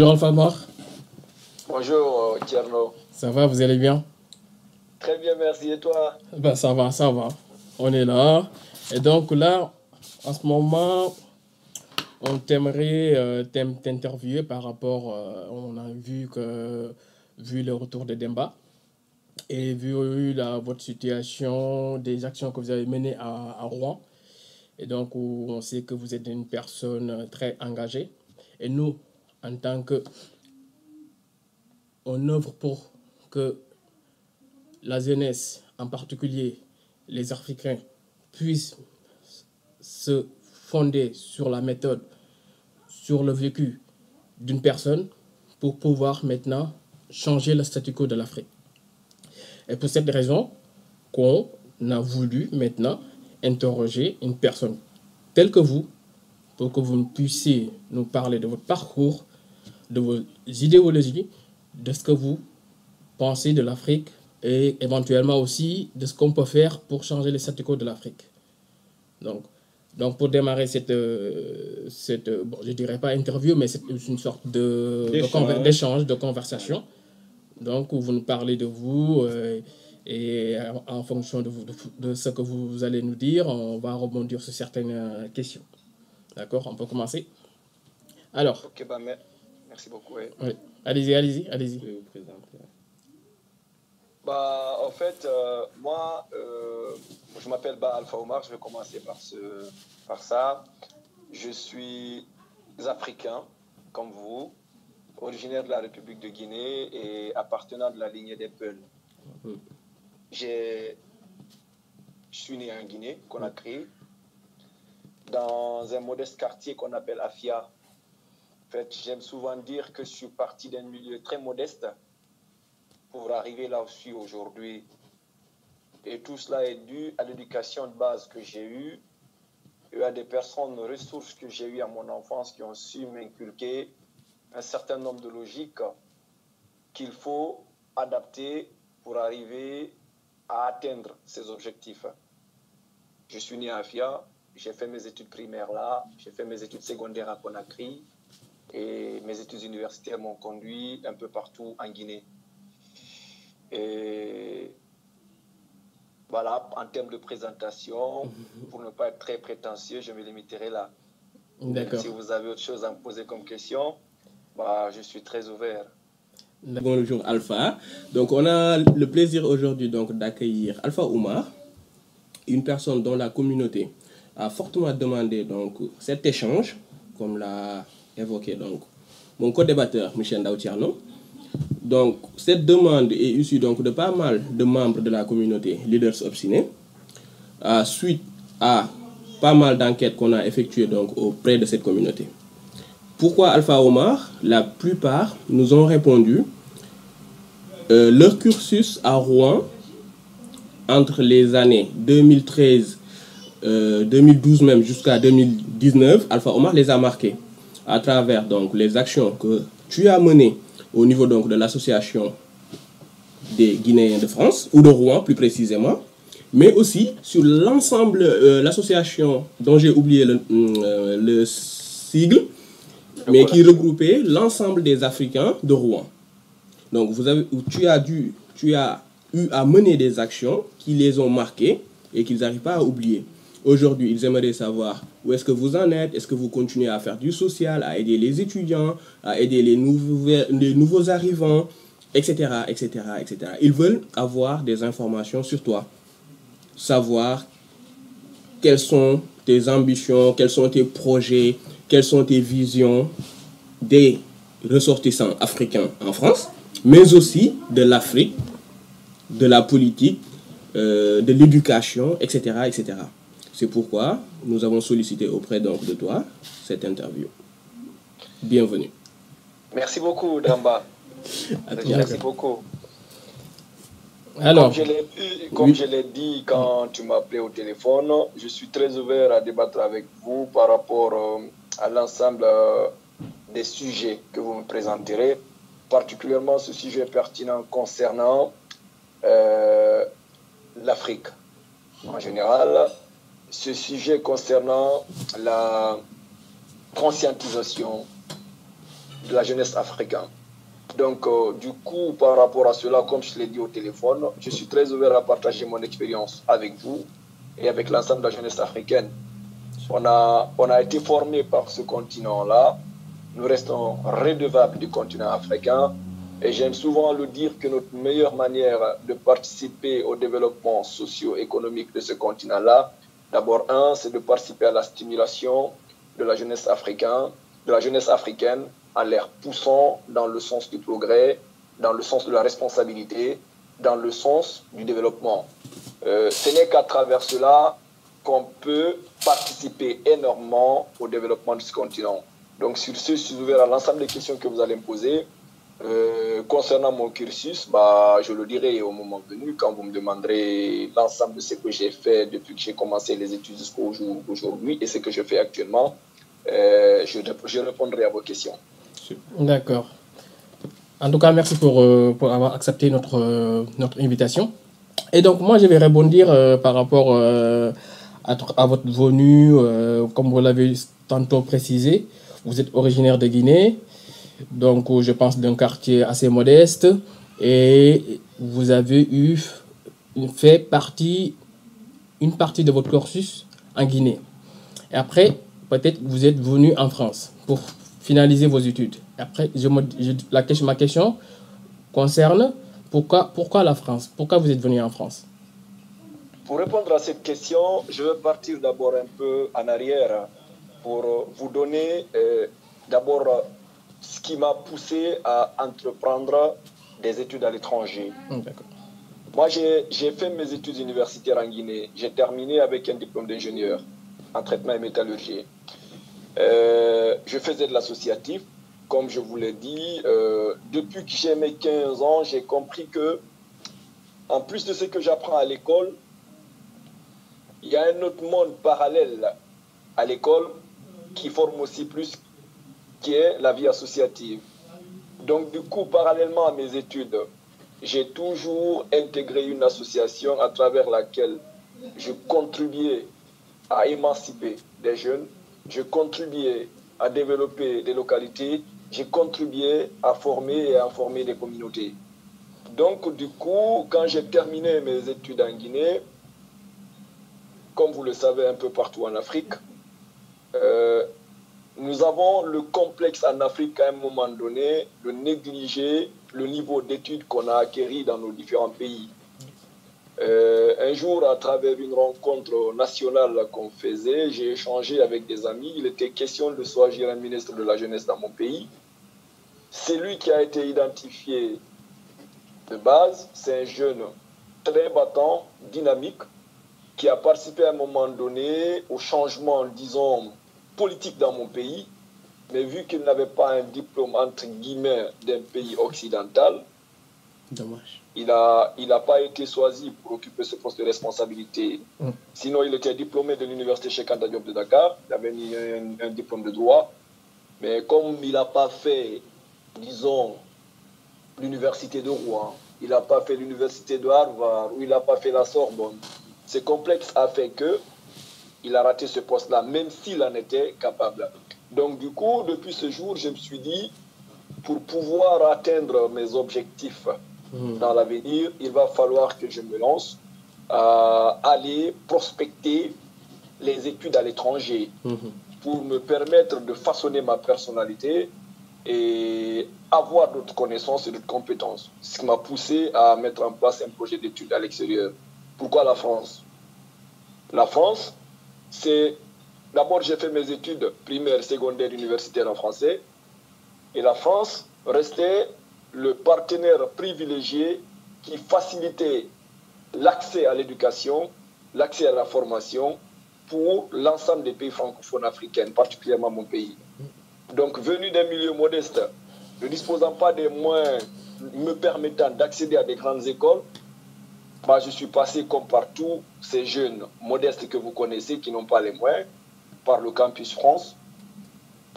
Bonjour Alpha Mar. Bonjour Tierno. Ça va, vous allez bien? Très bien, merci. Et toi? Ben, ça va, ça va. On est là. Et donc là, en ce moment, on t'aimerait t'interviewer par rapport, on a vu le retour de Demba et vu votre situation, des actions que vous avez menées à Rouen. Et donc, où on sait que vous êtes une personne très engagée. Et nous, en tant que, on œuvre pour que la jeunesse, en particulier les Africains, puissent se fonder sur la méthode, sur le vécu d'une personne pour pouvoir maintenant changer le statu quo de l'Afrique. Et pour cette raison qu'on a voulu maintenant interroger une personne telle que vous pour que vous puissiez nous parler de votre parcours, de vos idéologies, de ce que vous pensez de l'Afrique et éventuellement aussi de ce qu'on peut faire pour changer le statu quo de l'Afrique. Donc pour démarrer bon, je dirais pas interview, mais c'est une sorte d'échange, de conversation. Donc où vous nous parlez de vous et en fonction de ce que vous allez nous dire, on va rebondir sur certaines questions. D'accord, on peut commencer. Alors. Ok, bah, merci beaucoup. Ouais. Oui. Allez-y. Je vais vous présenter. Bah, en fait, moi, je m'appelle Alpha Omar, je vais commencer par ça. Je suis africain, comme vous, originaire de la République de Guinée et appartenant de la lignée des Peuls. Je suis né en Guinée, Conakry, dans un modeste quartier qu'on appelle Afia. En fait, j'aime souvent dire que je suis parti d'un milieu très modeste pour arriver là où je suis aujourd'hui. Et tout cela est dû à l'éducation de base que j'ai eue et à des personnes ressources que j'ai eues à mon enfance qui ont su m'inculquer un certain nombre de logiques qu'il faut adapter pour arriver à atteindre ces objectifs. Je suis né à Afia, j'ai fait mes études primaires là, j'ai fait mes études secondaires à Conakry et mes études universitaires m'ont conduit un peu partout en Guinée. Et voilà, en termes de présentation, pour ne pas être très prétentieux, je me limiterai là. D'accord. Si vous avez autre chose à me poser comme question, bah, je suis très ouvert. Bonjour Alpha. Donc on a le plaisir aujourd'hui d'accueillir Alpha Omar, une personne dont la communauté a fortement demandé donc cet échange, comme l'a évoqué donc mon co-débatteur Michel Ndao Tierno. Donc cette demande est issue donc de pas mal de membres de la communauté Leaders Obstinés, suite à pas mal d'enquêtes qu'on a effectuées donc auprès de cette communauté. Pourquoi Alpha Omar? La plupart nous ont répondu leur cursus à Rouen entre les années 2013, 2012 même jusqu'à 2019, Alpha Omar les a marqués à travers donc les actions que tu as menées au niveau donc de l'association des Guinéens de France, ou de Rouen plus précisément, mais aussi sur l'ensemble, l'association dont j'ai oublié le sigle, mais qui regroupait l'ensemble des Africains de Rouen. Donc tu as eu à mener des actions qui les ont marqués et qu'ils n'arrivent pas à oublier. Aujourd'hui, ils aimeraient savoir où est-ce que vous en êtes, est-ce que vous continuez à faire du social, à aider les étudiants, à aider les nouveaux arrivants, etc., etc., etc. Ils veulent avoir des informations sur toi, savoir quelles sont tes ambitions, quels sont tes projets, quelles sont tes visions des ressortissants africains en France, mais aussi de l'Afrique, de la politique, de l'éducation, etc., etc. C'est pourquoi nous avons sollicité auprès donc de toi cette interview. Bienvenue. Merci beaucoup, Damba. Merci beaucoup. Alors, comme je l'ai dit quand tu m'as appelé au téléphone, je suis très ouvert à débattre avec vous par rapport à l'ensemble des sujets que vous me présenterez, particulièrement ce sujet pertinent concernant l'Afrique en général, ce sujet concernant la conscientisation de la jeunesse africaine. Donc, du coup, par rapport à cela, comme je l'ai dit au téléphone, je suis très ouvert à partager mon expérience avec vous et avec l'ensemble de la jeunesse africaine. On a été formé par ce continent-là. Nous restons redevables du continent africain. Et j'aime souvent le dire que notre meilleure manière de participer au développement socio-économique de ce continent-là, d'abord, c'est de participer à la stimulation de la jeunesse africaine, en les poussant dans le sens du progrès, dans le sens de la responsabilité, dans le sens du développement. Ce n'est qu'à travers cela qu'on peut participer énormément au développement de ce continent. Donc sur ce, je suis ouvert à l'ensemble des questions que vous allez me poser. Concernant mon cursus, je le dirai au moment venu, quand vous me demanderez l'ensemble de ce que j'ai fait depuis que j'ai commencé les études jusqu'au jour d'aujourd'hui et ce que je fais actuellement. Je répondrai à vos questions. D'accord. En tout cas, merci pour avoir accepté notre invitation. Et donc, moi, je vais rebondir par rapport à votre venue. Comme vous l'avez tantôt précisé, vous êtes originaire de Guinée, donc je pense d'un quartier assez modeste, et vous avez fait une partie de votre cursus en Guinée. Et après, peut-être vous êtes venu en France pour finaliser vos études. Après, ma question concerne pourquoi la France? Pourquoi vous êtes venu en France? Pour répondre à cette question, je vais partir d'abord un peu en arrière pour vous donner d'abord ce qui m'a poussé à entreprendre des études à l'étranger. D'accord. Moi, j'ai fait mes études universitaires en Guinée. J'ai terminé avec un diplôme d'ingénieur en traitement et métallurgie. Je faisais de l'associatif. Comme je vous l'ai dit, depuis que j'ai mes 15 ans, j'ai compris que, en plus de ce que j'apprends à l'école, il y a un autre monde parallèle à l'école qui forme aussi plus, qui est la vie associative. Donc, du coup, parallèlement à mes études, j'ai toujours intégré une association à travers laquelle je contribuais à émanciper des jeunes, je contribuais à développer des localités, j'ai contribué à former et à informer des communautés. Donc, du coup, quand j'ai terminé mes études en Guinée, comme vous le savez un peu partout en Afrique, nous avons le complexe en Afrique à un moment donné de négliger le niveau d'études qu'on a acquis dans nos différents pays. Un jour, à travers une rencontre nationale qu'on faisait, j'ai échangé avec des amis. Il était question de choisir un ministre de la Jeunesse dans mon pays. C'est lui qui a été identifié de base. C'est un jeune très battant, dynamique, qui a participé à un moment donné au changement, disons, politique dans mon pays. Mais vu qu'il n'avait pas un diplôme, entre guillemets, d'un pays occidental, Dommage. il n'a pas été choisi pour occuper ce poste de responsabilité. Sinon, il était diplômé de l'université Cheikh Anta Diop de Dakar. Il avait un diplôme de droit. Mais comme il n'a pas fait, disons, l'université de Rouen, il n'a pas fait l'université de Harvard, ou il n'a pas fait la Sorbonne, ce complexe a fait qu'il a raté ce poste-là, même s'il en était capable. Donc, du coup, depuis ce jour, je me suis dit, pour pouvoir atteindre mes objectifs dans l'avenir, il va falloir que je me lance à aller prospecter les études à l'étranger pour me permettre de façonner ma personnalité et avoir d'autres connaissances et d'autres compétences. Ce qui m'a poussé à mettre en place un projet d'études à l'extérieur. Pourquoi la France? La France, c'est... D'abord, j'ai fait mes études primaires, secondaires, universitaires en français. Et la France restait le partenaire privilégié qui facilitait l'accès à l'éducation, l'accès à la formation pour l'ensemble des pays francophones africains, particulièrement mon pays. Donc, venu d'un milieu modeste, ne disposant pas des moyens me permettant d'accéder à des grandes écoles, je suis passé comme partout ces jeunes modestes que vous connaissez qui n'ont pas les moyens par le Campus France.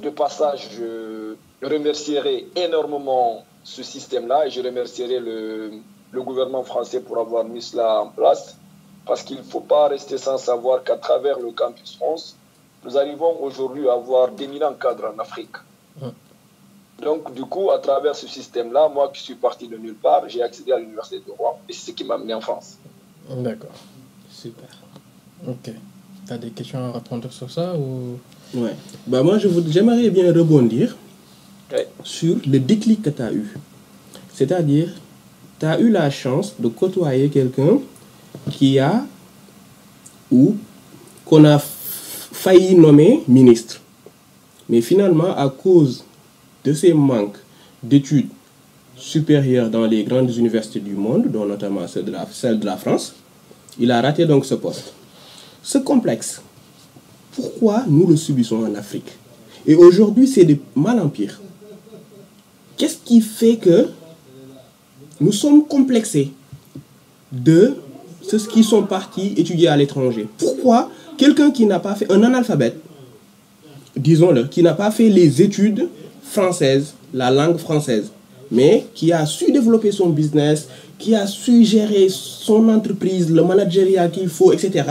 De passage, je remercierai énormément ce système-là et je remercierai le gouvernement français pour avoir mis cela en place parce qu'il ne faut pas rester sans savoir qu'à travers le Campus France, nous arrivons aujourd'hui à avoir d'éminents cadres en Afrique. Donc, du coup, à travers ce système-là, moi qui suis parti de nulle part, j'ai accédé à l'université de Rouen et c'est ce qui m'a amené en France. D'accord. Super. Ok. Tu as des questions à répondre sur ça ou... Ouais. Bah moi, j'aimerais bien rebondir Ouais. sur le déclic que tu as eu. C'est-à-dire, tu as eu la chance de côtoyer quelqu'un qui a ou qu'on a failli nommer ministre. Mais finalement, à cause de ces manques d'études supérieures dans les grandes universités du monde, dont notamment celle de la France, il a raté donc ce poste. Ce complexe, pourquoi nous le subissons en Afrique? Et aujourd'hui, c'est de mal en pire. Qu'est-ce qui fait que nous sommes complexés de ceux qui sont partis étudier à l'étranger? Pourquoi quelqu'un qui n'a pas fait, un analphabète, disons-le, qui n'a pas fait les études françaises, la langue française, mais qui a su développer son business, qui a su gérer son entreprise, le managériat qu'il faut, etc.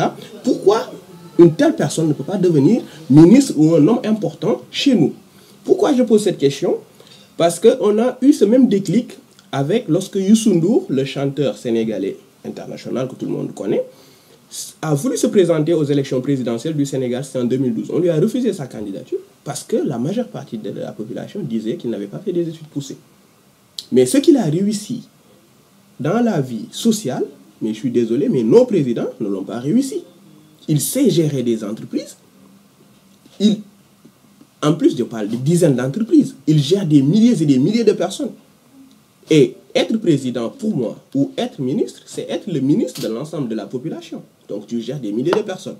Pourquoi une telle personne ne peut pas devenir ministre ou un homme important chez nous? Pourquoi je pose cette question? Parce qu'on a eu ce même déclic avec lorsque Youssou N'Dour, le chanteur sénégalais international que tout le monde connaît, a voulu se présenter aux élections présidentielles du Sénégal, c'était en 2012. On lui a refusé sa candidature parce que la majeure partie de la population disait qu'il n'avait pas fait des études poussées. Mais ce qu'il a réussi dans la vie sociale, mais je suis désolé, mais nos présidents ne l'ont pas réussi. Il sait gérer des entreprises. En plus, je parle de dizaines d'entreprises. Il gère des milliers et des milliers de personnes. Et être président, pour moi, ou être ministre, c'est être le ministre de l'ensemble de la population. Donc, tu gères des milliers de personnes.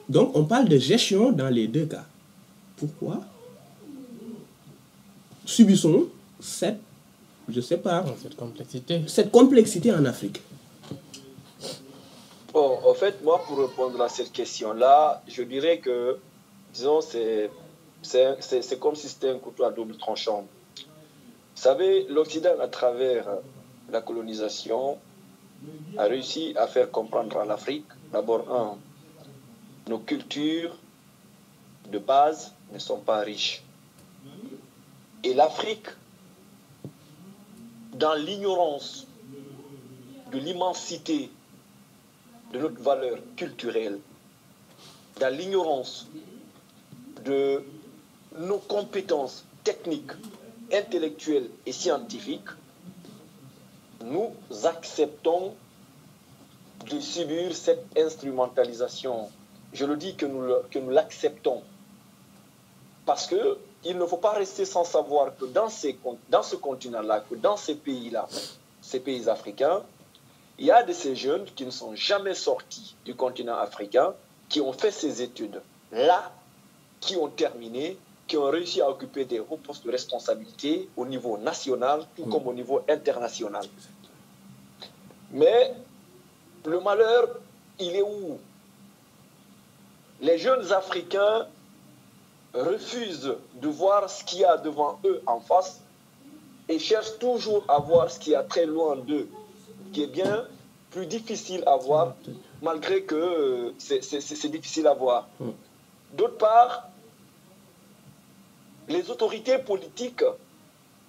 Donc, on parle de gestion dans les deux cas. Pourquoi subissons cette, je sais pas, cette complexité en Afrique? Bon, en fait, moi, pour répondre à cette question-là, je dirais que, disons, c'est comme si c'était un couteau à double tranchant. Vous savez, l'Occident, à travers la colonisation, a réussi à faire comprendre à l'Afrique, d'abord, nos cultures de base ne sont pas riches. Et l'Afrique, dans l'ignorance de l'immensité de notre valeur culturelle, dans l'ignorance de nos compétences techniques, intellectuelles et scientifiques, nous acceptons de subir cette instrumentalisation. Je le dis que nous l'acceptons. Parce qu'il ne faut pas rester sans savoir que dans ce continent-là, que dans ces pays-là, ces pays africains, il y a de ces jeunes qui ne sont jamais sortis du continent africain, qui ont fait ces études-là, qui ont terminé, qui ont réussi à occuper des hauts postes de responsabilité au niveau national, tout comme au niveau international. Mais le malheur, il est où? Les jeunes Africains refusent de voir ce qu'il y a devant eux en face et cherchent toujours à voir ce qu'il y a très loin d'eux, qui est bien plus difficile à voir, malgré que c'est difficile à voir. D'autre part, les autorités politiques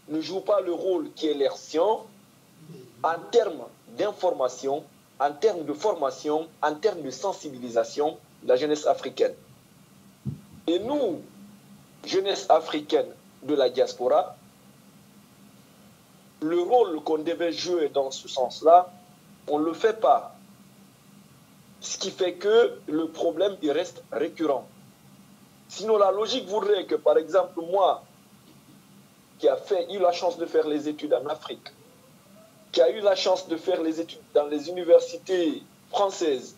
ne jouent pas le rôle qui est leur sien en termes d'information, en termes de formation, en termes de sensibilisation de la jeunesse africaine. Et nous, jeunesse africaine de la diaspora, le rôle qu'on devait jouer dans ce sens-là, on ne le fait pas. Ce qui fait que le problème, il reste récurrent. Sinon, la logique voudrait que, par exemple, moi, qui a eu la chance de faire les études en Afrique, qui a eu la chance de faire les études dans les universités françaises,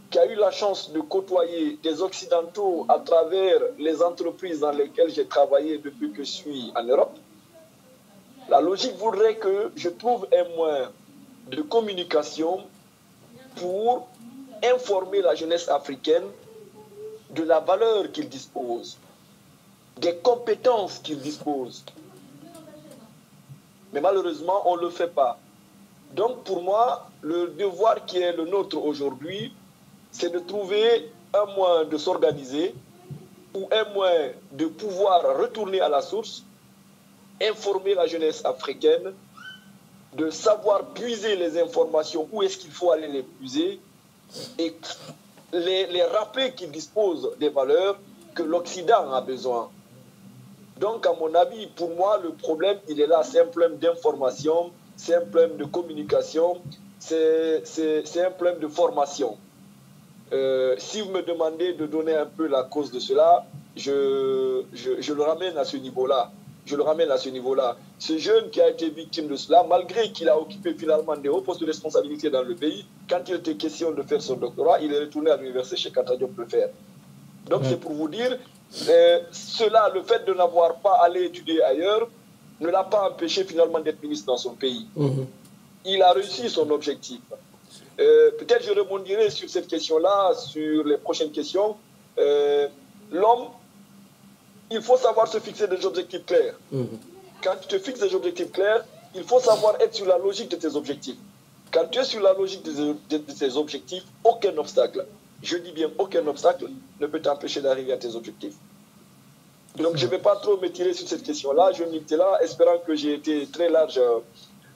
qui a eu la chance de côtoyer des Occidentaux à travers les entreprises dans lesquelles j'ai travaillé depuis que je suis en Europe, la logique voudrait que je trouve un moyen de communication pour informer la jeunesse africaine de la valeur qu'il dispose, des compétences qu'il dispose. Mais malheureusement, on ne le fait pas. Donc pour moi, le devoir qui est le nôtre aujourd'hui, c'est de trouver un moyen de s'organiser ou un moyen de pouvoir retourner à la source informer la jeunesse africaine, de savoir puiser les informations, où est-ce qu'il faut aller les puiser, et les rappeler qu'ils disposent des valeurs que l'Occident a besoin. Donc, à mon avis, pour moi, le problème, il est là. C'est un problème d'information, c'est un problème de communication, c'est un problème de formation. Si vous me demandez de donner un peu la cause de cela, je le ramène à ce niveau-là. Ce jeune qui a été victime de cela, malgré qu'il a occupé finalement des hauts postes de responsabilité dans le pays, quand il était question de faire son doctorat, il est retourné à l'université chez Anta Diop le faire. Donc c'est pour vous dire, cela, le fait de n'avoir pas allé étudier ailleurs, ne l'a pas empêché finalement d'être ministre dans son pays. Il a réussi son objectif. Peut-être je rebondirai sur cette question-là, sur les prochaines questions. L'homme, il faut savoir se fixer des objectifs clairs. Quand tu te fixes des objectifs clairs, il faut savoir être sur la logique de tes objectifs. Quand tu es sur la logique de tes objectifs, aucun obstacle, je dis bien aucun obstacle, ne peut t'empêcher d'arriver à tes objectifs. Donc je ne vais pas trop m'étirer sur cette question-là, je vais m'étirer là, espérant que j'ai été très large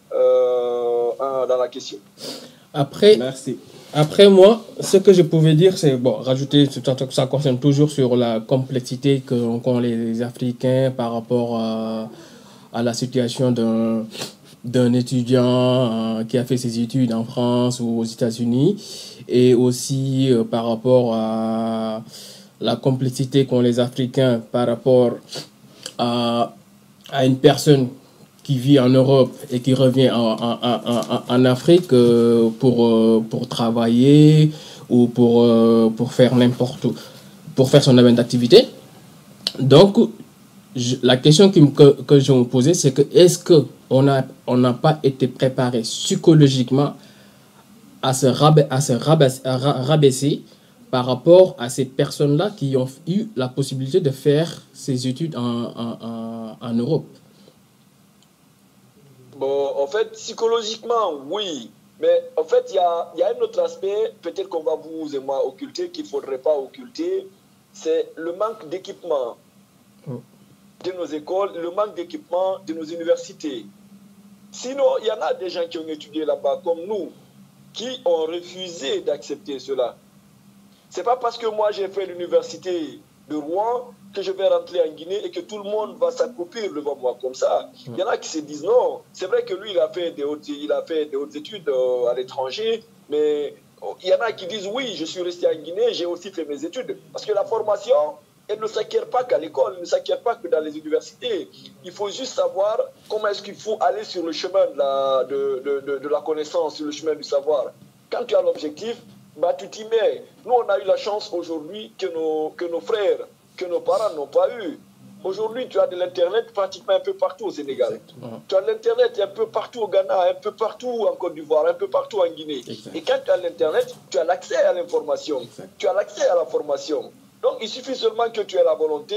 dans la question. Merci. Après, moi, ce que je pouvais dire, c'est, bon, rajouter, ça concerne toujours sur la complexité qu'ont les Africains par rapport à la situation d'un étudiant qui a fait ses études en France ou aux États-Unis, et aussi par rapport à la complexité qu'ont les Africains par rapport à une personne qui vit en Europe et qui revient en Afrique pour travailler ou pour faire n'importe où, pour faire son domaine d'activité. Donc, la question que je me posais, c'est que est-ce qu'on n'a pas été préparé psychologiquement à se rabaisser par rapport à ces personnes-là qui ont eu la possibilité de faire ces études en Europe? Bon, en fait, psychologiquement, oui. Mais en fait, il y a un autre aspect, peut-être qu'on va vous et moi occulter, qu'il ne faudrait pas occulter, c'est le manque d'équipement de nos écoles, le manque d'équipement de nos universités. Sinon, il y en a des gens qui ont étudié là-bas, comme nous, qui ont refusé d'accepter cela. Ce n'est pas parce que moi j'ai fait l'université de Rouen que je vais rentrer en Guinée et que tout le monde va s'accroupir devant moi comme ça. Il y en a qui se disent non. C'est vrai que lui, il a fait des hautes études à l'étranger, mais il y en a qui disent oui, je suis resté en Guinée, j'ai aussi fait mes études. Parce que la formation, elle ne s'acquiert pas qu'à l'école, elle ne s'acquiert pas que dans les universités. Il faut juste savoir comment est-ce qu'il faut aller sur le chemin de la connaissance, sur le chemin du savoir. Quand tu as l'objectif, bah, tu t'y mets. Nous, on a eu la chance aujourd'hui que nos frères, que nos parents n'ont pas eu. Aujourd'hui, tu as de l'Internet pratiquement un peu partout au Sénégal. Exactement. Tu as de l'Internet un peu partout au Ghana, un peu partout en Côte d'Ivoire, un peu partout en Guinée. Exactement. Et quand tu as l'Internet, tu as l'accès à l'information. Tu as l'accès à la formation. Donc, il suffit seulement que tu aies la volonté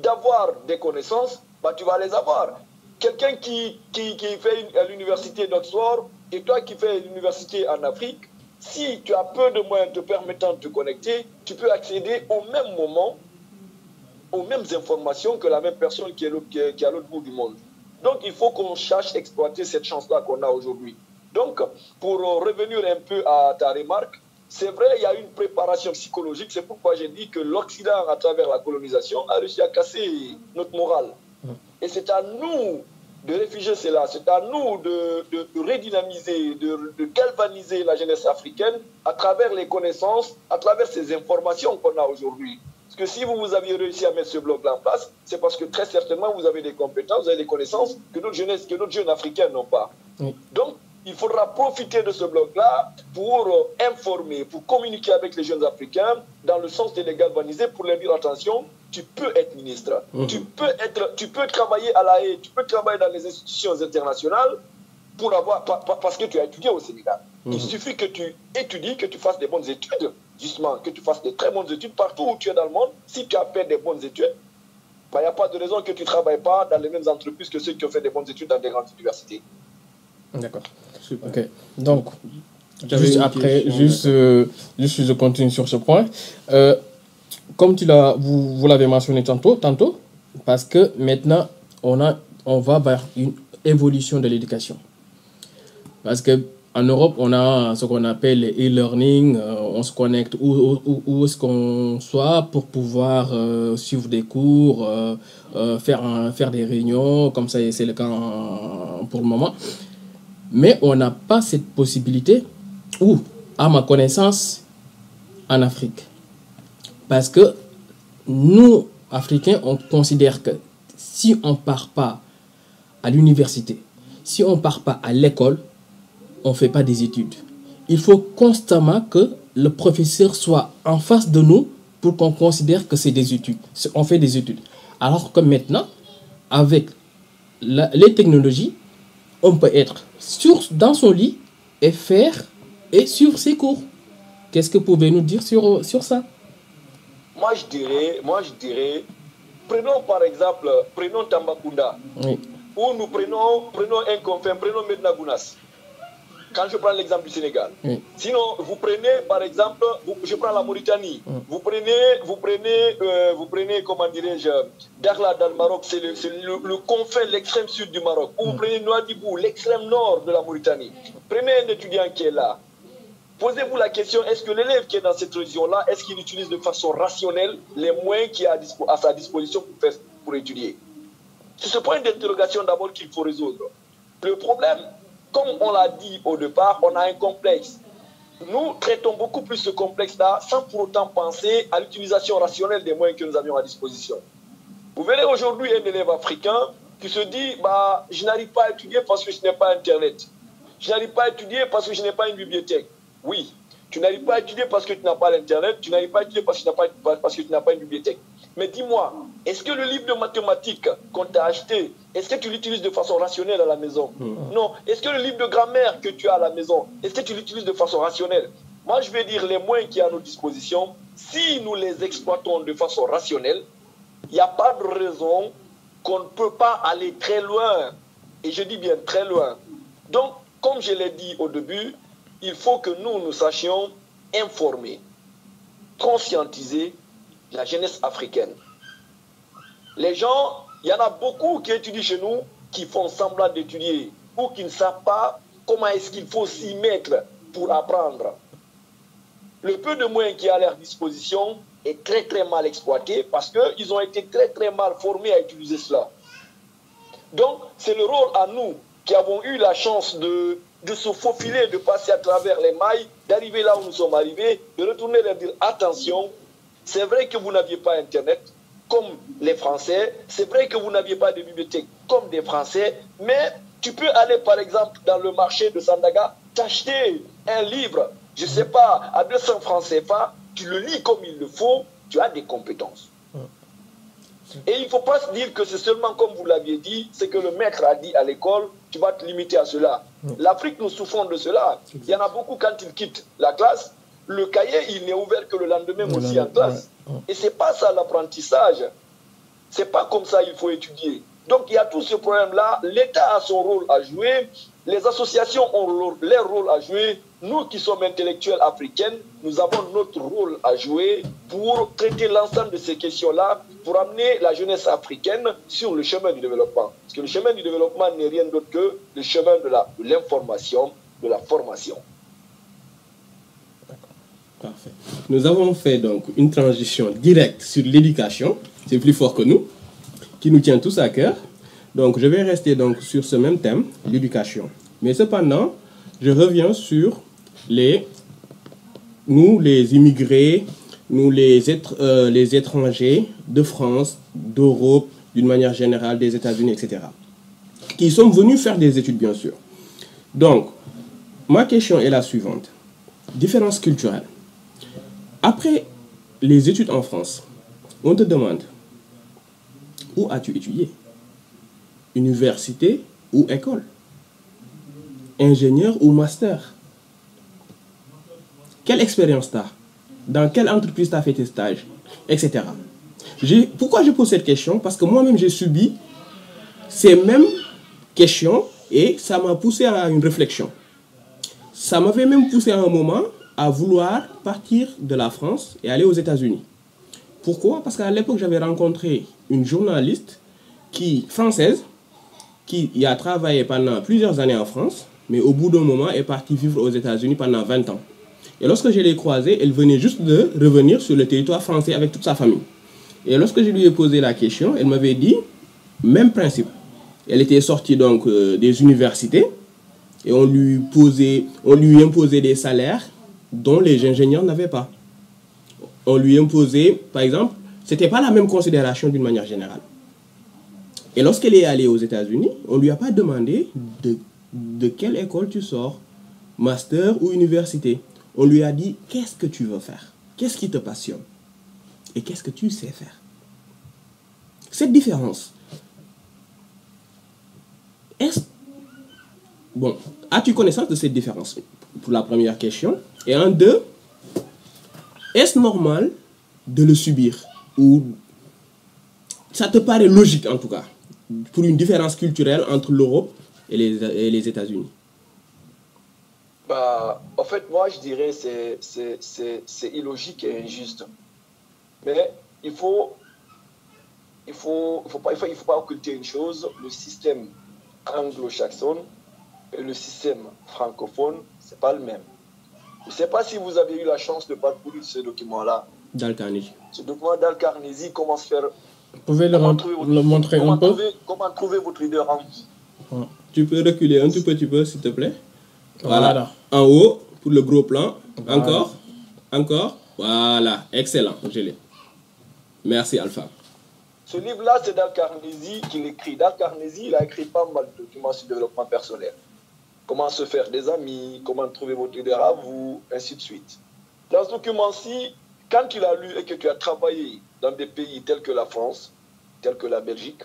d'avoir des connaissances, bah, tu vas les avoir. Quelqu'un qui fait l'université d'Oxford et toi qui fais l'université en Afrique, si tu as peu de moyens te permettant de te connecter, tu peux accéder au même moment, aux mêmes informations que la même personne qui est à l'autre bout du monde. Donc, il faut qu'on cherche à exploiter cette chance-là qu'on a aujourd'hui. Donc, pour revenir un peu à ta remarque, c'est vrai, il y a une préparation psychologique. C'est pourquoi j'ai dit que l'Occident, à travers la colonisation, a réussi à casser notre morale. Et c'est à nous de réfugier cela. C'est à nous de redynamiser, de galvaniser la jeunesse africaine à travers les connaissances, à travers ces informations qu'on a aujourd'hui. Parce que si vous aviez réussi à mettre ce bloc-là en place, c'est parce que très certainement vous avez des compétences, vous avez des connaissances que d'autres jeunes africains n'ont pas. Donc, il faudra profiter de ce bloc-là pour informer, pour communiquer avec les jeunes Africains dans le sens de les galvaniser pour leur dire attention, tu peux être ministre, tu peux travailler à la haie, tu peux travailler dans les institutions internationales pour avoir, parce que tu as étudié au Sénégal. Il suffit que tu étudies, que tu fasses des bonnes études, justement, que tu fasses de très bonnes études partout où tu es dans le monde. Si tu as fait des bonnes études, il n'y a pas de raison que tu ne travailles pas dans les mêmes entreprises que ceux qui ont fait des bonnes études dans des grandes universités. D'accord. Super. Ok. Donc, juste je continue sur ce point. Comme vous l'avez mentionné tantôt, parce que maintenant, on a on va vers une évolution de l'éducation. Parce qu'en Europe, on a ce qu'on appelle le e-learning, on se connecte où est-ce qu'on soit pour pouvoir suivre des cours, faire des réunions, comme ça c'est le cas pour le moment. Mais on n'a pas cette possibilité, ou à ma connaissance, en Afrique. Parce que nous, Africains, on considère que si on ne part pas à l'université, si on ne part pas à l'école, on ne fait pas des études. Il faut constamment que le professeur soit en face de nous pour qu'on considère que c'est des études. On fait des études. Alors que maintenant, avec les technologies, on peut être dans son lit et suivre ses cours. Qu'est-ce que vous pouvez nous dire sur ça? Moi, je dirais, prenons par exemple, Tambacounda, oui. Où nous prenons un confin, prenons Medina Gounass. Quand je prends l'exemple du Sénégal. Oui. Sinon, vous prenez, par exemple, je prends la Mauritanie. Vous prenez, comment dirais-je, Dakhla dans le Maroc, c'est le confin, l'extrême sud du Maroc. Ou vous prenez Nouadhibou, l'extrême nord de la Mauritanie. Prenez un étudiant qui est là. Posez-vous la question, est-ce que l'élève qui est dans cette région-là, est-ce qu'il utilise de façon rationnelle les moyens qu'il a à sa disposition pour étudier? C'est ce point d'interrogation d'abord qu'il faut résoudre. Le problème, comme on l'a dit au départ, on a un complexe. Nous traitons beaucoup plus ce complexe-là sans pour autant penser à l'utilisation rationnelle des moyens que nous avions à disposition. Vous verrez aujourd'hui un élève africain qui se dit « je n'arrive pas à étudier parce que je n'ai pas Internet. Je n'arrive pas à étudier parce que je n'ai pas une bibliothèque. » Oui, tu n'arrives pas à étudier parce que tu n'as pas l'Internet, tu n'arrives pas à étudier parce que tu n'as pas une bibliothèque. Mais dis-moi, est-ce que le livre de mathématiques qu'on t'a acheté, est-ce que tu l'utilises de façon rationnelle à la maison? Non. Est-ce que le livre de grammaire que tu as à la maison, est-ce que tu l'utilises de façon rationnelle? Moi, je vais dire les moyens qui sont à nos dispositions, si nous les exploitons de façon rationnelle, il n'y a pas de raison qu'on ne peut pas aller très loin. Et je dis bien très loin. Donc, comme je l'ai dit au début, il faut que nous sachions informer, conscientiser la jeunesse africaine. Les gens, il y en a beaucoup qui étudient chez nous, qui font semblant d'étudier ou qui ne savent pas comment est-ce qu'il faut s'y mettre pour apprendre. Le peu de moyens qui est à leur disposition est très très mal exploité parce qu'ils ont été très très mal formés à utiliser cela. Donc, c'est le rôle à nous qui avons eu la chance de se faufiler, de passer à travers les mailles, d'arriver là où nous sommes arrivés, de retourner leur dire attention, c'est vrai que vous n'aviez pas Internet comme les Français, c'est vrai que vous n'aviez pas de bibliothèque comme des Français, mais tu peux aller par exemple dans le marché de Sandaga, t'acheter un livre, je ne sais pas, à 200 francs CFA, tu le lis comme il le faut, tu as des compétences. Et il ne faut pas se dire que c'est seulement comme vous l'aviez dit, c'est que le maître a dit à l'école, tu vas te limiter à cela. L'Afrique, nous souffrons de cela. Il y en a beaucoup quand ils quittent la classe, le cahier, il n'est ouvert que le lendemain aussi en classe. Et ce n'est pas ça l'apprentissage. Ce n'est pas comme ça qu'il faut étudier. Donc il y a tout ce problème-là. L'État a son rôle à jouer. Les associations ont leur rôle à jouer. Nous qui sommes intellectuels africains, nous avons notre rôle à jouer pour traiter l'ensemble de ces questions-là, pour amener la jeunesse africaine sur le chemin du développement. Parce que le chemin du développement n'est rien d'autre que le chemin de l'information, de la formation. Parfait. Nous avons fait donc une transition directe sur l'éducation, c'est plus fort que nous, qui nous tient tous à cœur. Donc je vais rester donc sur ce même thème, l'éducation. Mais cependant, je reviens sur nous les immigrés, nous les étrangers de France, d'Europe, d'une manière générale, des États-Unis, etc. Qui sont venus faire des études, bien sûr. Donc, ma question est la suivante. Différence culturelle. Après les études en France, on te demande, où as-tu étudié? Université ou école? Ingénieur ou master? Quelle expérience tu as? Dans quelle entreprise tu as fait tes stages? Etc. Pourquoi je pose cette question? Parce que moi-même, j'ai subi ces mêmes questions et ça m'a poussé à une réflexion. Ça m'avait même poussé à un moment à vouloir partir de la France et aller aux États-Unis. Pourquoi? Parce qu'à l'époque, j'avais rencontré une journaliste française qui y a travaillé pendant plusieurs années en France, mais au bout d'un moment est partie vivre aux États-Unis pendant 20 ans. Et lorsque je l'ai croisée, elle venait juste de revenir sur le territoire français avec toute sa famille. Et lorsque je lui ai posé la question, elle m'avait dit, même principe. Elle était sortie donc des universités et on lui imposait des salaires dont les ingénieurs n'avaient pas. On lui imposait, par exemple, c'était pas la même considération d'une manière générale. Et lorsqu'elle est allée aux États-Unis, on lui a pas demandé de quelle école tu sors, master ou université. On lui a dit, qu'est-ce que tu veux faire? Qu'est-ce qui te passionne? Et qu'est-ce que tu sais faire? Cette différence, bon, as-tu connaissance de cette différence? Pour la première question. Et en deux, est-ce normal de le subir? Ou ça te paraît logique en tout cas, pour une différence culturelle entre l'Europe et les États-Unis? Bah, en fait, moi, je dirais que c'est illogique et injuste. Mais il faut pas occulter une chose, le système anglo-saxon et le système francophone, c'est pas le même. Je ne sais pas si vous avez eu la chance de parcourir ce document-là. Dale Carnegie. Ce document d'Dale Carnegie, comment se faire... Vous pouvez le montrer un peu? Comment trouver votre leader en vous? Ouais. Tu peux reculer un tout petit peu, s'il te plaît? Voilà. En haut, pour le gros plan. Voilà. Encore. Voilà. Excellent. Je l'ai. Merci, Alpha. Ce livre-là, c'est Dale Carnegie qui l'écrit. Dale Carnegie, il a écrit pas mal de documents sur le développement personnel. Comment se faire des amis, comment trouver votre leader à vous, ainsi de suite. Dans ce document-ci, quand tu l'as lu et que tu as travaillé dans des pays tels que la France, tels que la Belgique,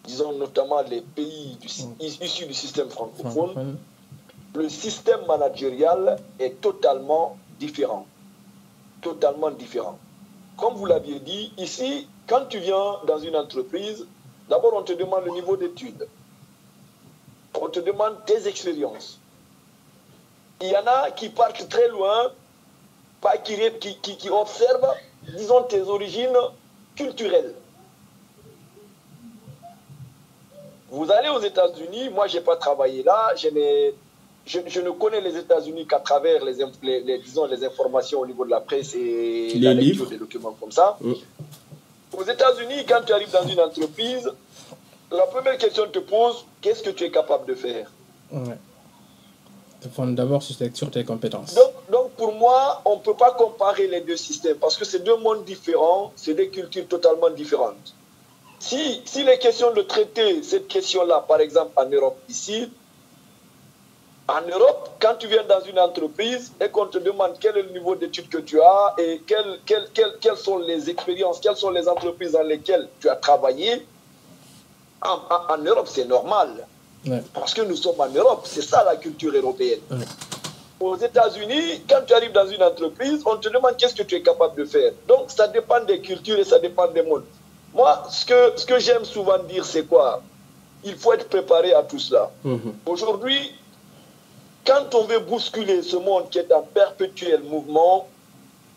disons notamment les pays issus du système francophone, le système managérial est totalement différent. Totalement différent. Comme vous l'aviez dit, ici, quand tu viens dans une entreprise, d'abord on te demande le niveau d'études. On te demande tes expériences. Il y en a qui partent très loin, qui observent, disons, tes origines culturelles. Vous allez aux États-Unis, moi je n'ai pas travaillé là, je ne connais les États-Unis qu'à travers disons, les informations au niveau de la presse et la lecture des documents comme ça. Aux États-Unis, quand tu arrives dans une entreprise, la première question que tu te poses, qu'est-ce que tu es capable de faire? Ouais. D'abord sur tes compétences. Donc pour moi, on ne peut pas comparer les deux systèmes parce que c'est deux mondes différents, c'est des cultures totalement différentes. Si les questions de traiter cette question-là, par exemple en Europe ici, en Europe, quand tu viens dans une entreprise et qu'on te demande quel est le niveau d'études que tu as et quelles sont les expériences, quelles sont les entreprises dans lesquelles tu as travaillé, en Europe, c'est normal. Ouais. Parce que nous sommes en Europe, c'est ça la culture européenne. Ouais. Aux États-Unis, quand tu arrives dans une entreprise, on te demande qu'est-ce que tu es capable de faire. Donc, ça dépend des cultures et ça dépend des mondes. Moi, ce que j'aime souvent dire, c'est quoi? Il faut être préparé à tout cela. Aujourd'hui, quand on veut bousculer ce monde qui est en perpétuel mouvement,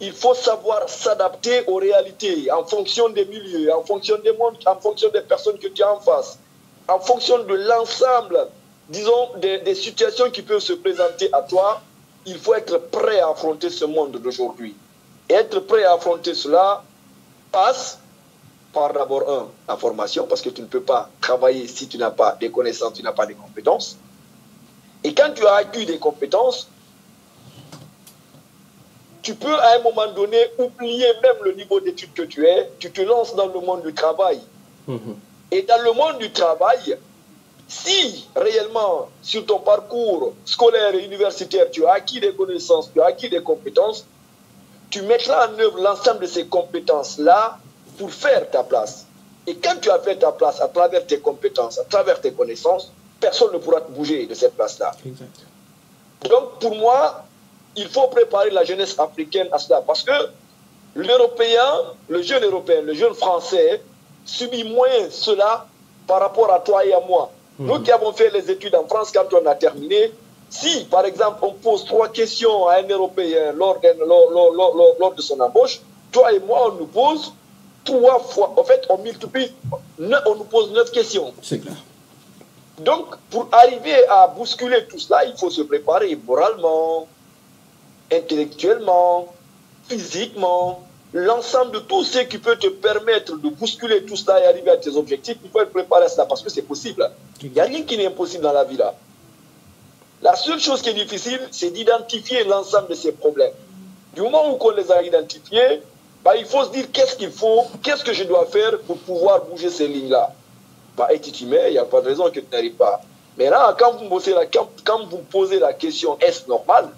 il faut savoir s'adapter aux réalités, en fonction des milieux, en fonction des mondes, en fonction des personnes que tu as en face, en fonction de l'ensemble, disons, des situations qui peuvent se présenter à toi. Il faut être prêt à affronter ce monde d'aujourd'hui. Et être prêt à affronter cela passe par d'abord la formation, parce que tu ne peux pas travailler si tu n'as pas des connaissances, tu n'as pas des compétences. Et quand tu as acquis des compétences, tu peux à un moment donné oublier même le niveau d'études que tu es, tu te lances dans le monde du travail. Et dans le monde du travail, si réellement sur ton parcours scolaire et universitaire, tu as acquis des connaissances, tu as acquis des compétences, tu mettras en œuvre l'ensemble de ces compétences-là pour faire ta place. Et quand tu as fait ta place à travers tes compétences, à travers tes connaissances, personne ne pourra te bouger de cette place-là. Donc pour moi, il faut préparer la jeunesse africaine à cela. Parce que l'Européen, le jeune Français, subit moins cela par rapport à toi et à moi. Nous qui avons fait les études en France, quand on a terminé, si par exemple on pose 3 questions à un Européen lors de son embauche, toi et moi on nous pose 3 fois, en fait on multiplie, on nous pose 9 questions. C'est clair. Donc, pour arriver à bousculer tout cela, il faut se préparer moralement, intellectuellement, physiquement, l'ensemble de tout ce qui peut te permettre de bousculer tout cela et arriver à tes objectifs, il faut être préparé à cela parce que c'est possible. Il n'y a rien qui n'est impossible dans la vie là. La seule chose qui est difficile, c'est d'identifier l'ensemble de ces problèmes. Du moment où on les a identifiés, bah, il faut se dire qu'est-ce qu'il faut, qu'est-ce que je dois faire pour pouvoir bouger ces lignes-là. Bah, et tu t'y mets, il n'y a pas de raison que tu n'arrives pas. Mais là, quand vous posez la question est-ce normal,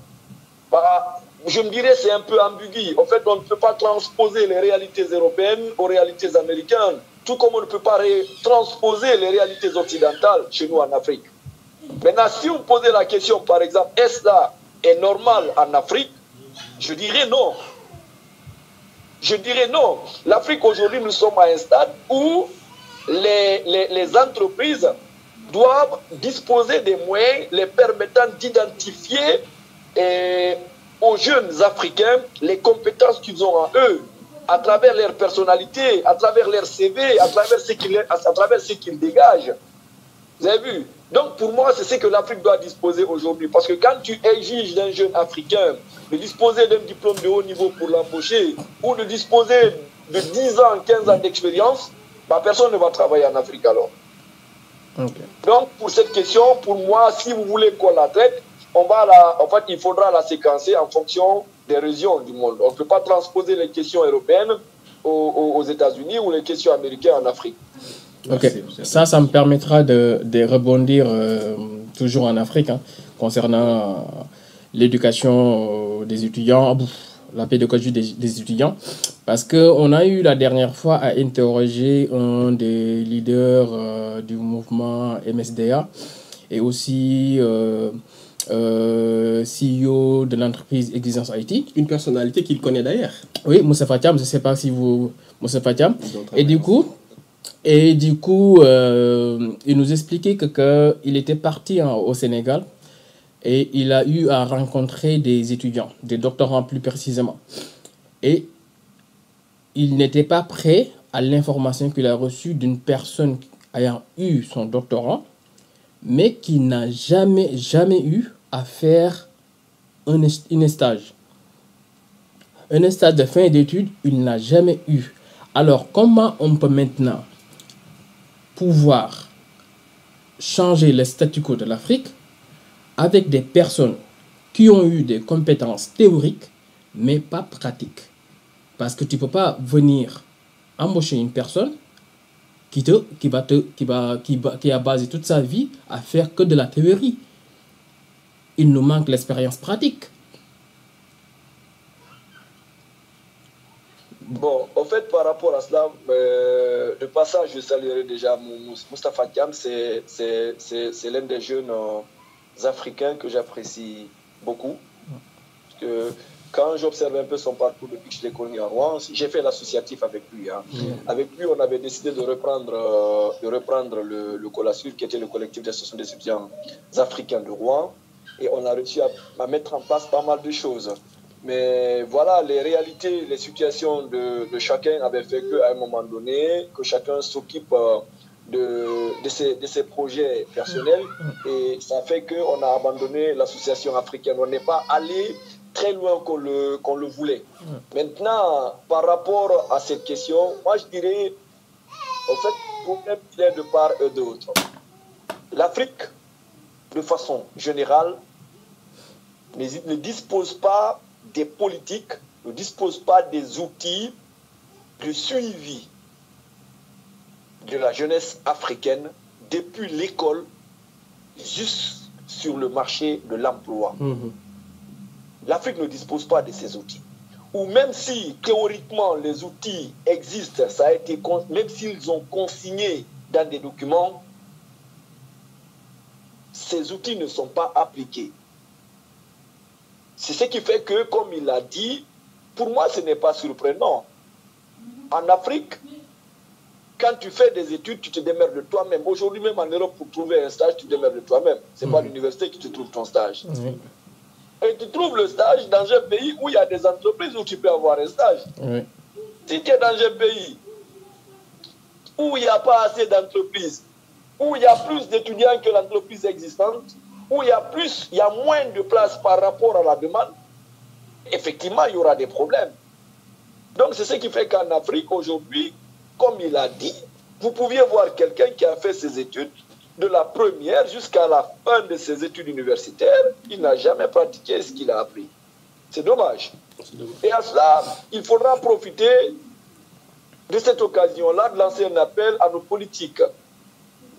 bah, je me dirais c'est un peu ambigu. En fait, on ne peut pas transposer les réalités européennes aux réalités américaines, tout comme on ne peut pas transposer les réalités occidentales chez nous en Afrique. Maintenant, si vous posez la question, par exemple, est-ce là est normal en Afrique, je dirais non. Je dirais non. L'Afrique, aujourd'hui, nous sommes à un stade où les entreprises doivent disposer des moyens les permettant d'identifier aux jeunes Africains les compétences qu'ils ont en eux, à travers leur personnalité, à travers leur CV, à travers ce qu'ils dégagent. Vous avez vu? Donc pour moi, c'est ce que l'Afrique doit disposer aujourd'hui. Parce que quand tu exiges d'un jeune Africain de disposer d'un diplôme de haut niveau pour l'embaucher, ou de disposer de 10 ans, 15 ans d'expérience, bah, personne ne va travailler en Afrique alors. Okay. Donc pour cette question, pour moi, si vous voulez qu'on la traite, en fait, il faudra la séquencer en fonction des régions du monde. On ne peut pas transposer les questions européennes aux États-Unis ou les questions américaines en Afrique. Ok, ça me permettra de rebondir toujours en Afrique concernant l'éducation des étudiants, la pédagogie des étudiants, parce qu'on a eu la dernière fois à interroger un des leaders du mouvement MSDA et aussi CEO de l'entreprise Exigence IT. Une personnalité qu'il connaît d'ailleurs. Oui, Moussa Fatiam, je ne sais pas si vous... Moussa Fatiam. Et du coup, il nous expliquait qu'il était parti au Sénégal et il a eu à rencontrer des étudiants, des doctorants plus précisément. Et il n'était pas prêt à l'information qu'il a reçue d'une personne ayant eu son doctorat, mais qui n'a jamais eu à faire un stage. Un stage de fin d'études, il n'a jamais eu. Alors, comment on peut maintenant pouvoir changer le statu quo de l'Afrique avec des personnes qui ont eu des compétences théoriques mais pas pratiques? Parce que tu ne peux pas venir embaucher une personne qui a basé toute sa vie à faire que de la théorie. Il nous manque l'expérience pratique. Bon, en fait, par rapport à cela, de passage, je saluerai déjà Moustapha Thiam, c'est l'un des jeunes africains que j'apprécie beaucoup. Parce que quand j'observe un peu son parcours depuis que je l'ai connu à Rouen, j'ai fait l'associatif avec lui. Avec lui, on avait décidé de reprendre le COLASUR, qui était le collectif d'associations des étudiants africains de Rouen. Et on a réussi à mettre en place pas mal de choses. Mais voilà, les réalités, les situations de chacun avaient fait qu'à un moment donné, que chacun s'occupe de ses projets personnels. Et ça fait qu'on a abandonné l'association africaine. On n'est pas allé très loin qu'on le voulait. Maintenant, par rapport à cette question, moi je dirais, en fait, le problème il est de part et d'autre. L'Afrique, de façon générale, ne dispose pas des politiques, ne dispose pas des outils de suivi de la jeunesse africaine depuis l'école juste sur le marché de l'emploi. L'Afrique ne dispose pas de ces outils. Ou même si théoriquement les outils existent, ça a été, même s'ils ont consigné dans des documents, ces outils ne sont pas appliqués. C'est ce qui fait que, comme il l'a dit, pour moi, ce n'est pas surprenant. En Afrique, quand tu fais des études, tu te démerdes de toi-même. Aujourd'hui, même en Europe, pour trouver un stage, tu te démerdes de toi-même. Ce n'est pas l'université qui te trouve ton stage. Et tu trouves le stage dans un pays où il y a des entreprises où tu peux avoir un stage. Si tu es dans un pays où il n'y a pas assez d'entreprises, où il y a plus d'étudiants que l'entreprise existante, où il y a moins de places par rapport à la demande, effectivement, il y aura des problèmes. Donc, c'est ce qui fait qu'en Afrique, aujourd'hui, comme il a dit, vous pouviez voir quelqu'un qui a fait ses études de la première jusqu'à la fin de ses études universitaires, il n'a jamais pratiqué ce qu'il a appris. C'est dommage. Et à cela, il faudra profiter de cette occasion-là de lancer un appel à nos politiques.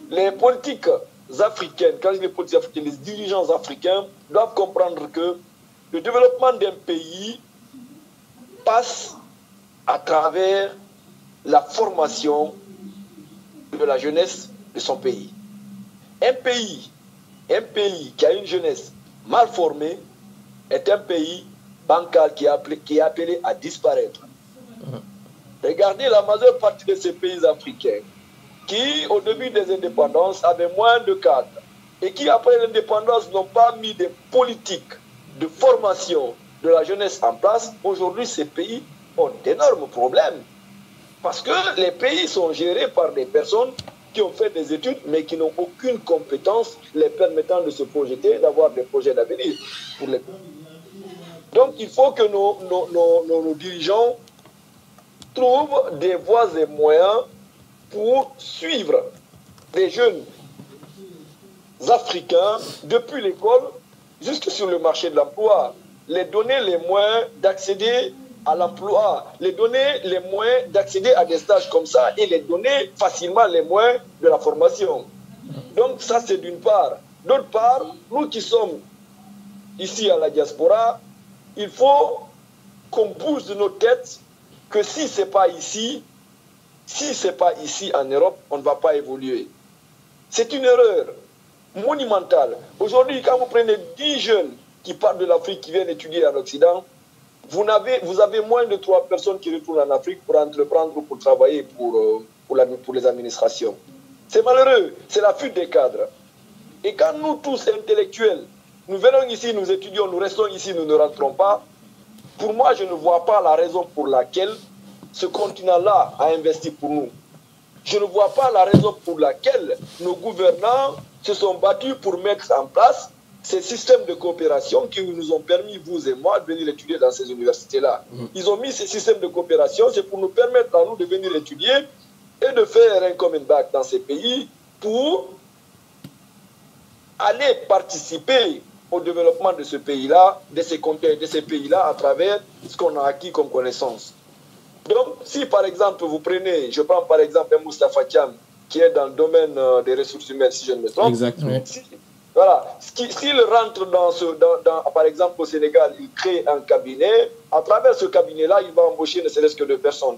Les politiques africaines, quand je dis les politiques africaines, les dirigeants africains doivent comprendre que le développement d'un pays passe à travers la formation de la jeunesse de son pays. Un pays qui a une jeunesse mal formée est un pays bancal qui est appelé à disparaître. Regardez la majeure partie de ces pays africains qui, au début des indépendances, avaient moins de cadres et qui, après l'indépendance, n'ont pas mis des politiques de formation de la jeunesse en place. Aujourd'hui, ces pays ont d'énormes problèmes parce que les pays sont gérés par des personnes qui ont fait des études mais qui n'ont aucune compétence les permettant de se projeter, d'avoir des projets d'avenir pour les pays. Donc, il faut que nos dirigeants trouvent des voies et moyens pour suivre les jeunes africains depuis l'école jusque sur le marché de l'emploi, les donner les moyens d'accéder à l'emploi, les donner les moyens d'accéder à des stages comme ça et les donner facilement les moyens de la formation. Donc ça, c'est d'une part. D'autre part, nous qui sommes ici à la diaspora, il faut qu'on bouge de nos têtes que si ce n'est pas ici, en Europe, on ne va pas évoluer. C'est une erreur monumentale. Aujourd'hui, quand vous prenez 10 jeunes qui partent de l'Afrique, qui viennent étudier en Occident, vous avez moins de 3 personnes qui retournent en Afrique pour entreprendre ou pour travailler pour les administrations. C'est malheureux, c'est la fuite des cadres. Et quand nous tous intellectuels, nous venons ici, nous étudions, nous restons ici, nous ne rentrons pas, pour moi, je ne vois pas la raison pour laquelle ce continent-là a investi pour nous. Je ne vois pas la raison pour laquelle nos gouvernants se sont battus pour mettre en place ces systèmes de coopération qui nous ont permis, vous et moi, de venir étudier dans ces universités-là. Ils ont mis ces systèmes de coopération, c'est pour nous permettre à nous de venir étudier et de faire un common back dans ces pays pour aller participer au développement de ce pays-là, de ces pays-là, à travers ce qu'on a acquis comme connaissance. Donc, si par exemple, vous prenez, je prends par exemple un Moustapha Thiam, qui est dans le domaine des ressources humaines, si je ne me trompe. Exactement. Voilà. S'il rentre par exemple au Sénégal, il crée un cabinet, à travers ce cabinet-là, il va embaucher ne serait-ce que 2 personnes.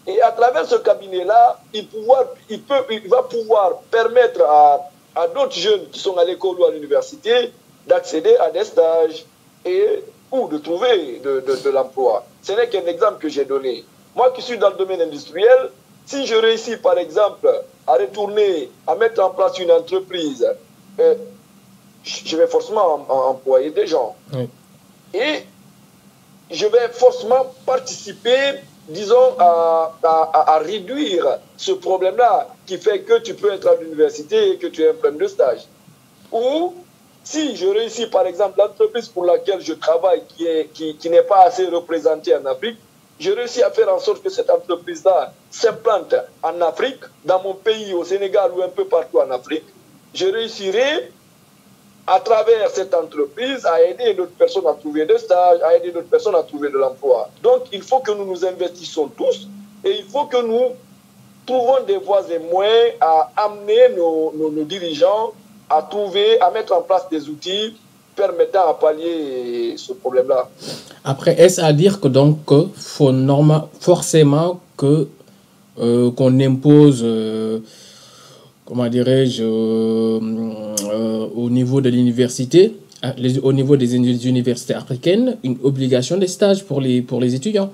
Et à travers ce cabinet-là, il va pouvoir permettre à d'autres jeunes qui sont à l'école ou à l'université d'accéder à des stages ou de trouver de l'emploi. Ce n'est qu'un exemple que j'ai donné. Moi qui suis dans le domaine industriel, si je réussis par exemple à retourner, à mettre en place une entreprise, je vais forcément employer des gens. Oui. Et je vais forcément participer, disons, à réduire ce problème-là qui fait que tu peux être à l'université et que tu as un problème de stage. Ou si je réussis, par exemple, l'entreprise pour laquelle je travaille qui n'est pas assez représentée en Afrique, je réussis à faire en sorte que cette entreprise-là s'implante en Afrique, dans mon pays, au Sénégal ou un peu partout en Afrique. Je réussirai, à travers cette entreprise, à aider d'autres personnes à trouver des stages, à aider d'autres personnes à trouver de l'emploi. Donc, il faut que nous nous investissions tous et il faut que nous trouvons des voies et moyens à amener nos dirigeants à mettre en place des outils permettant à pallier ce problème-là. Après, est-ce à dire que donc faut forcément qu'on impose, comment dirais-je, au niveau de l'université, au niveau des universités africaines, une obligation de stage pour les étudiants?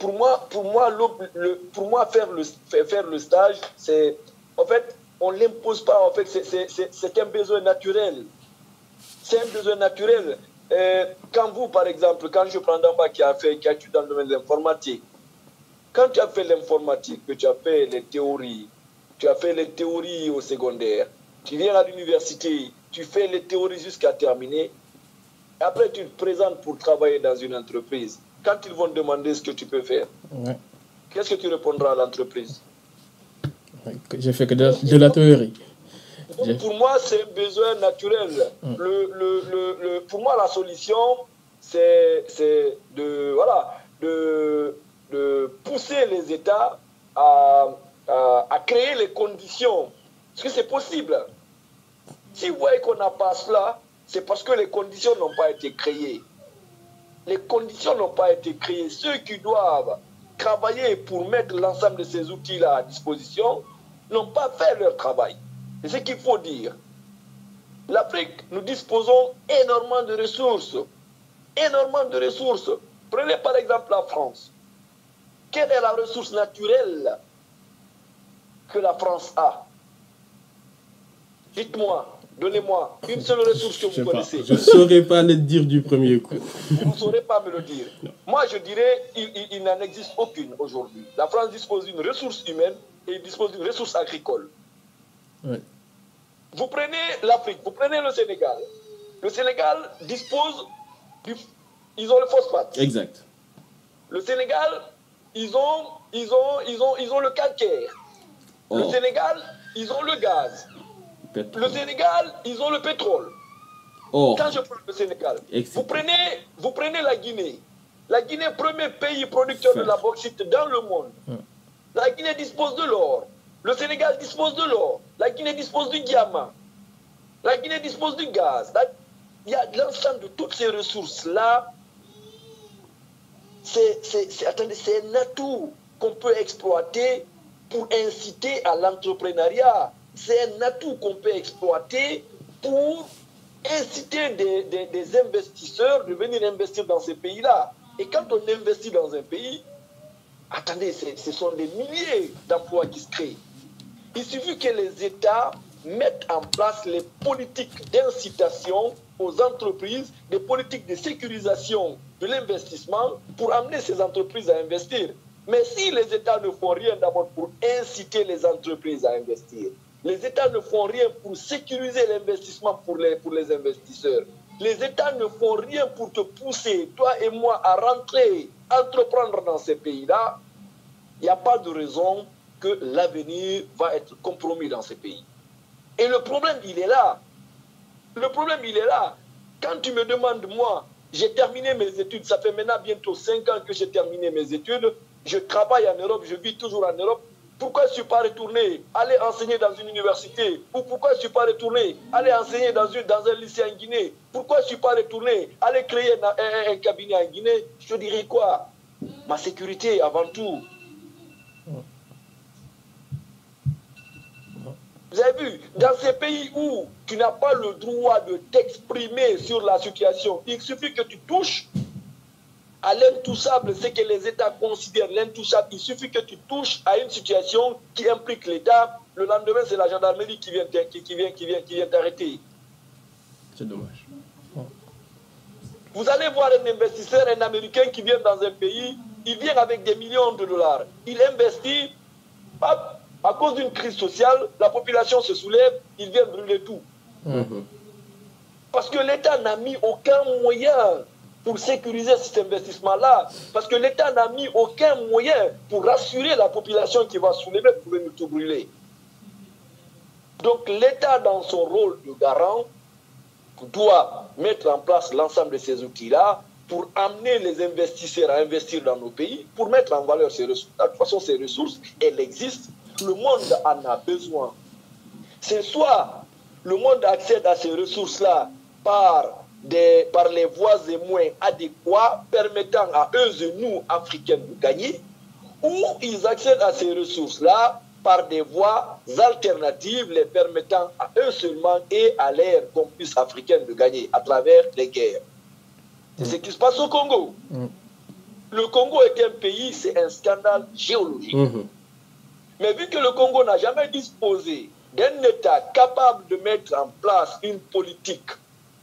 Pour moi, faire le stage, c'est en fait, on l'impose pas. En fait, c'est un besoin naturel. C'est un besoin naturel. Quand vous, par exemple, quand je prends Damba qui a étudié dans le domaine de l'informatique, quand tu as fait l'informatique, que tu as fait les théories, tu as fait les théories au secondaire, tu viens à l'université, tu fais les théories jusqu'à terminer, après tu te présentes pour travailler dans une entreprise. Quand ils vont te demander ce que tu peux faire, Ouais. qu'est-ce que tu répondras à l'entreprise? Ouais, j'ai fait que de la théorie. Pour moi, c'est un besoin naturel. Pour moi, la solution, c'est de, voilà, de pousser les États à créer les conditions. Parce que c'est possible. Si vous voyez qu'on n'a pas cela, c'est parce que les conditions n'ont pas été créées. Les conditions n'ont pas été créées. Ceux qui doivent travailler pour mettre l'ensemble de ces outils-là à disposition n'ont pas fait leur travail. C'est ce qu'il faut dire. L'Afrique, nous disposons énormément de ressources. Énormément de ressources. Prenez par exemple la France. Quelle est la ressource naturelle que la France a? Dites-moi, donnez-moi une seule ressource que vous connaissez. Je ne saurais pas le dire du premier coup. Vous ne saurez pas me le dire. Moi, je dirais il n'en existe aucune aujourd'hui. La France dispose d'une ressource humaine et il dispose d'une ressource agricole. Ouais. Vous prenez l'Afrique, vous prenez le Sénégal. Le Sénégal dispose ils ont le phosphate. Exact. Le Sénégal, ils ont le calcaire. Oh. Le Sénégal, ils ont le gaz. Pétrole. Le Sénégal, ils ont le pétrole. Oh. Quand je prends le Sénégal, Excellent. vous prenez la Guinée. La Guinée, premier pays producteur de la bauxite dans le monde. La Guinée dispose de l'or. Le Sénégal dispose de l'or. La Guinée dispose du diamant. La Guinée dispose du gaz. Il y a l'ensemble de toutes ces ressources-là. C'est un atout qu'on peut exploiter pour inciter à l'entrepreneuriat. C'est un atout qu'on peut exploiter pour inciter des investisseurs de venir investir dans ces pays-là. Et quand on investit dans un pays, attendez, ce sont des milliers d'emplois qui se créent. Il suffit que les États mettent en place les politiques d'incitation aux entreprises, des politiques de sécurisation de l'investissement pour amener ces entreprises à investir. Mais si les États ne font rien d'abord pour inciter les entreprises à investir, les États ne font rien pour sécuriser l'investissement pour les investisseurs, les États ne font rien pour te pousser, toi et moi, à rentrer, entreprendre dans ces pays-là, il n'y a pas de raison que l'avenir va être compromis dans ces pays. Et le problème, il est là. Le problème, il est là. Quand tu me demandes, moi, j'ai terminé mes études, ça fait maintenant bientôt 5 ans que j'ai terminé mes études, je travaille en Europe, je vis toujours en Europe, pourquoi je ne suis pas retourné aller enseigner dans une université? Ou pourquoi je ne suis pas retourné aller enseigner dans un lycée en Guinée? Pourquoi je ne suis pas retourné aller créer un cabinet en Guinée? Je te dirais quoi? Ma sécurité avant tout. Vous avez vu, dans ces pays où tu n'as pas le droit de t'exprimer sur la situation, il suffit que tu touches à l'intouchable, c'est que les États considèrent l'intouchable. Il suffit que tu touches à une situation qui implique l'État. Le lendemain, c'est la gendarmerie qui vient t'arrêter. C'est dommage. Vous allez voir un investisseur, un Américain qui vient dans un pays, il vient avec des millions de dollars. Il investit, hop, à cause d'une crise sociale, la population se soulève, il vient brûler tout. Parce que l'État n'a mis aucun moyen pour sécuriser cet investissement-là. Parce que l'État n'a mis aucun moyen pour rassurer la population qui va soulever pour venir tout brûler. Donc l'État, dans son rôle de garant, doit mettre en place l'ensemble de ces outils-là pour amener les investisseurs à investir dans nos pays, pour mettre en valeur ces ressources. De toute façon, ces ressources, elles existent. Le monde en a besoin. C'est soit le monde accède à ces ressources-là par les voies et moyens adéquats permettant à eux et nous, Africains, de gagner, ou ils accèdent à ces ressources-là par des voies alternatives les permettant à eux seulement et à l'ère complice africaine de gagner à travers les guerres. C'est ce qui se passe au Congo. Le Congo est un pays, c'est un scandale géologique. Mais vu que le Congo n'a jamais disposé d'un État capable de mettre en place une politique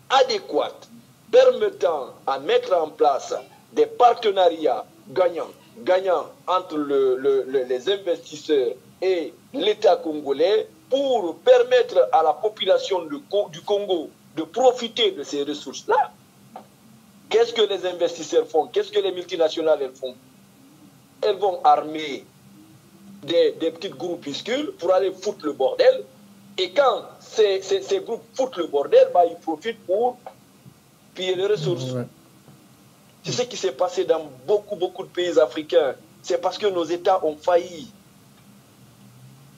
adéquate, permettant à mettre en place des partenariats gagnants entre les investisseurs et l'État congolais pour permettre à la population du Congo de profiter de ces ressources-là. Qu'est-ce que les investisseurs font? Qu'est-ce que les multinationales elles font? Elles vont armer des petits groupuscules pour aller foutre le bordel. Et quand ces groupes foutent le bordel, bah, ils profitent pour piller les ressources. Ouais. C'est ce qui s'est passé dans beaucoup de pays africains. C'est parce que nos États ont failli.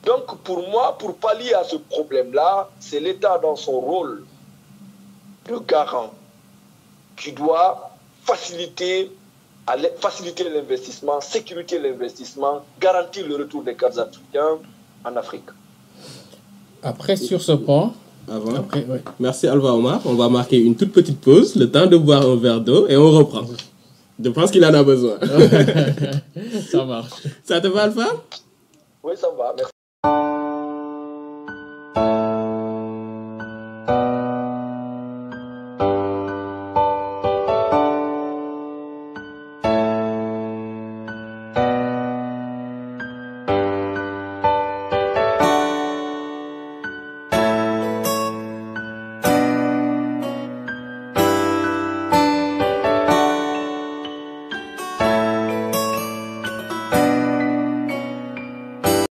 Donc pour moi, pour pallier à ce problème-là, c'est l'État dans son rôle de garant qui doit faciliter l'investissement, sécuriter l'investissement, garantir le retour des cadres africains en Afrique. Après, sur ce point... Après, ouais. Merci Alpha Omar. On va marquer une toute petite pause, le temps de boire un verre d'eau et on reprend. Je pense qu'il en a besoin. Ça marche. Ça te va, Alpha? Oui, ça va. Merci.